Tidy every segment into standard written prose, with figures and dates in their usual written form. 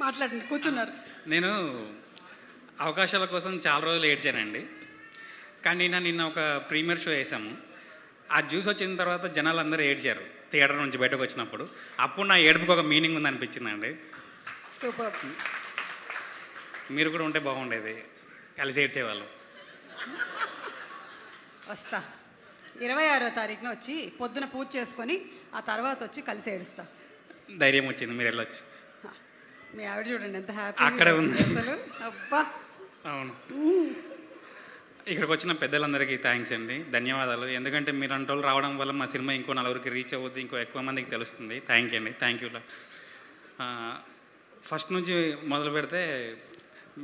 మాట్లాడండి, కూర్చున్నారు. నేను అవకాశాల కోసం చాలా రోజులు ఏడ్చానండి. కానీ నిన్న ఒక ప్రీమియర్ షో వేసాము. అది చూసి వచ్చిన తర్వాత జనాలు అందరూ ఏడ్చారు థియేటర్ నుంచి బయటకు వచ్చినప్పుడు. అప్పుడు నా ఏడుపుకి ఒక మీనింగ్ ఉంది అనిపించిందండి. సూపర్. మీరు కూడా ఉంటే బాగుండేది, కలిసి ఏడ్చేవాళ్ళు. వస్తా 26వ తారీఖున వచ్చి పొద్దున పూజ చేసుకొని ఆ తర్వాత వచ్చి కలిసి ఏడుస్తా. ధైర్యం వచ్చింది, మీరు వెళ్ళొచ్చు. మీ ఆవిడ చూడండి ఎంత హ్యాపీ అక్కడే ఉంది అసలు. అబ్బా అవును. ఇక్కడికి వచ్చిన పెద్దలందరికీ థ్యాంక్స్ అండి, ధన్యవాదాలు. ఎందుకంటే మీరు అంటోళ్ళు రావడం వల్ల మా సినిమా ఇంకో నలుగురికి రీచ్ అవ్వద్దు, ఇంకో ఎక్కువ మందికి తెలుస్తుంది. థ్యాంక్ యూ అండి, థ్యాంక్ యూ. ఫస్ట్ నుంచి మొదలు పెడితే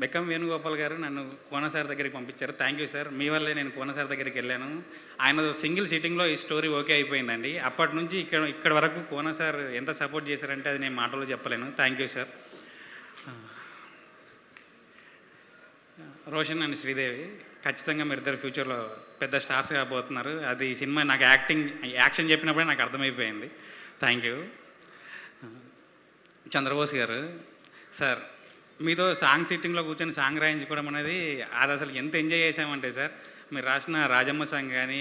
బెక్కం వేణుగోపాల్ గారు నన్ను కోన సార్ దగ్గరికి పంపించారు. థ్యాంక్ యూ సార్, మీ వల్లే నేను కోన సార్ దగ్గరికి వెళ్ళాను. ఆయన సింగిల్ సిట్టింగ్లో ఈ స్టోరీ ఓకే అయిపోయిందండి. అప్పటి నుంచి ఇక్కడ వరకు కోన సార్ ఎంత సపోర్ట్ చేశారంటే అది నేను మాటలో చెప్పలేను. Thank you sir. Roshan and Sridevi ఖచ్చితంగా మీరు ఇద్దరు ఫ్యూచర్లో పెద్ద స్టార్స్ కాబోతున్నారు. అది ఈ సినిమా నాకు యాక్షన్ చెప్పినప్పుడే నాకు అర్థమైపోయింది. Thank you. చంద్రబోస్ గారు సార్, మీతో సాంగ్ సిట్టింగ్లో కూర్చొని సాంగ్ రాయించుకోవడం అనేది అది అసలు ఎంత ఎంజాయ్ చేసామంటే సార్, మీరు రాసిన రాజమ్మ సాంగ్ కానీ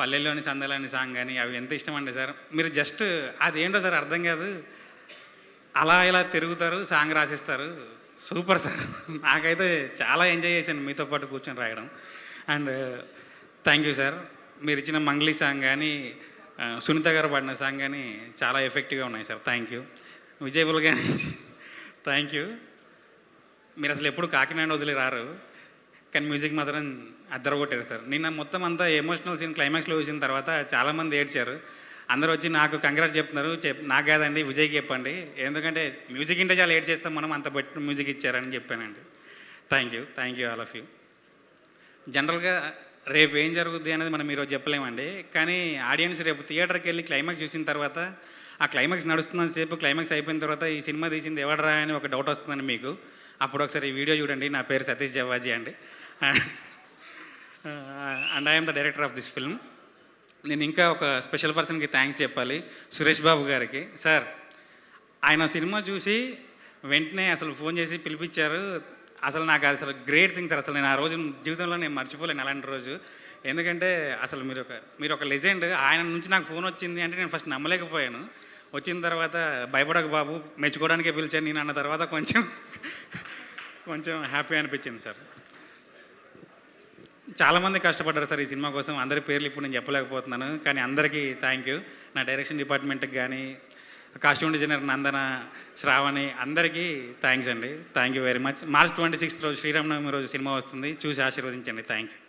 పల్లెల్లోని సందలాని సాంగ్ కానీ అవి ఎంత ఇష్టం అంటే సార్, మీరు జస్ట్ అదేంటో సార్ అర్థం కాదు, అలా ఇలా తిరుగుతారు, సాంగ్ రాసిస్తారు. సూపర్ సార్, నాకైతే చాలా ఎంజాయ్ చేశాను మీతో పాటు కూర్చొని రాయడం. అండ్ థ్యాంక్ యూ సార్, మీరు ఇచ్చిన మంగ్లీ సాంగ్ కానీ సునీత గారు పాడిన సాంగ్ కానీ చాలా ఎఫెక్టివ్గా ఉన్నాయి సార్. Thank you. విజయబుల్ కానీ థ్యాంక్ యూ. మీరు అసలు ఎప్పుడు కాకినాడ వదిలి రారు, కానీ మ్యూజిక్ మాత్రం అద్దరగొట్టారు సార్. నిన్న మొత్తం అంతా ఎమోషనల్ సీన్ క్లైమాక్స్లో చూసిన తర్వాత చాలామంది ఏడ్చారు. అందరూ వచ్చి నాకు కంగ్రాట్స్ చెప్తున్నారు. నాకు కాదండి విజయ్కి చెప్పండి, ఎందుకంటే మ్యూజిక్ ఇంటే చాలా ఏడ్ చేస్తాం మనం, అంత బట్టి మ్యూజిక్ ఇచ్చారని చెప్పానండి. Thank you all of you. జనరల్గా రేపు ఏం జరుగుద్ది అనేది మనం ఈరోజు చెప్పలేమండి, కానీ ఆడియన్స్ రేపు థియేటర్కి వెళ్ళి క్లైమాక్స్ చూసిన తర్వాత ఆ క్లైమాక్స్ నడుస్తున్నంత సేపు క్లైమాక్స్ అయిపోయిన తర్వాత ఈ సినిమా తీసింది ఎవడరా అని ఒక డౌట్ వస్తుందని మీకు. అప్పుడు ఒకసారి ఈ వీడియో చూడండి. నా పేరు సతీష్ జవ్వాజీ అండి, and I'm the director of this film. నేను ఇంకా ఒక స్పెషల్ పర్సన్కి థ్యాంక్స్ చెప్పాలి, సురేష్ బాబు గారికి. సార్, ఆయన సినిమా చూసి వెంటనే అసలు ఫోన్ చేసి పిలిపించారు. అసలు నాకు అసలు గ్రేట్ థింగ్ సార్. అసలు నేను ఆ రోజు జీవితంలో నేను మర్చిపోలేను అలాంటి రోజు. ఎందుకంటే అసలు మీరు ఒక లెజెండ్. ఆయన నుంచి నాకు ఫోన్ వచ్చింది అంటే నేను ఫస్ట్ నమ్మలేకపోయాను. వచ్చిన తర్వాత భయపడక బాబు, మెచ్చుకోవడానికే పిలిచాను నేను అన్న తర్వాత కొంచెం హ్యాపీ అనిపించింది సార్. చాలామంది కష్టపడ్డారు సార్ ఈ సినిమా కోసం. అందరి పేర్లు ఇప్పుడు నేను చెప్పలేకపోతున్నాను, కానీ అందరికీ థ్యాంక్ యూ. నా డైరెక్షన్ డిపార్ట్మెంట్కి కానీ, కాస్ట్యూమ్ డిజైనర్ నందన, శ్రావణి, అందరికీ థ్యాంక్స్ అండి. Thank you very much. March 26 రోజు శ్రీరామనవమి రోజు సినిమా వస్తుంది, చూసి ఆశీర్వదించండి. Thank you.